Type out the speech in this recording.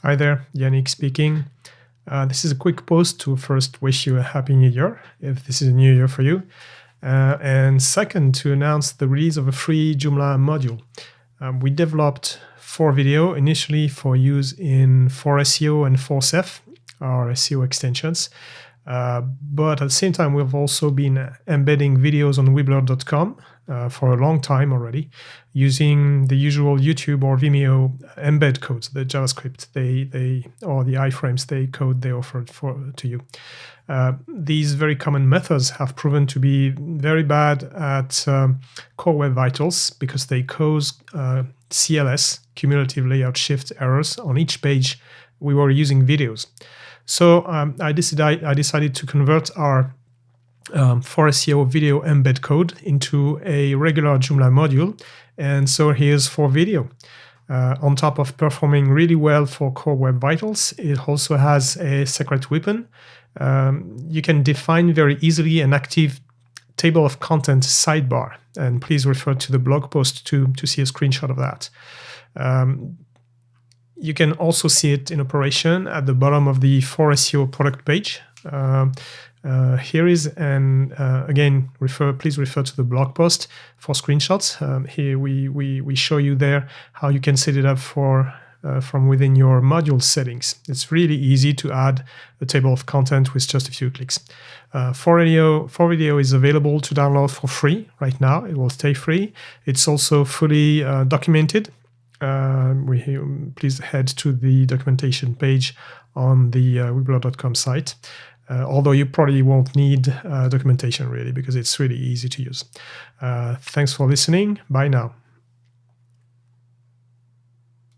Hi there, Yannick speaking. This is a quick post to first wish you a happy new year, if this is a new year for you. And second, to announce the release of a free Joomla module. We developed 4Video initially for use in 4SEO and 4Ceph, our SEO extensions. But at the same time, we've also been embedding videos on weebler.com for a long time already, using the usual YouTube or Vimeo embed codes, the JavaScript or the iframes they offered to you. These very common methods have proven to be very bad at Core Web Vitals because they cause CLS, Cumulative Layout Shift errors on each page we were using videos. So I decided to convert our 4SEO video embed code into a regular Joomla module. And so here's 4Video. On top of performing really well for Core Web Vitals, it also has a secret weapon. You can define very easily an active table of content sidebar. And please refer to the blog post to see a screenshot of that. You can also see it in operation at the bottom of the 4SEO product page. Here is again, please refer to the blog post for screenshots. Here we show you there how you can set it up from within your module settings. It's really easy to add a table of content with just a few clicks. 4Video is available to download for free right now. It will stay free. It's also fully documented. Please head to the documentation page on the weebler.com site. Although you probably won't need documentation really, because it's really easy to use. Thanks for listening. Bye now.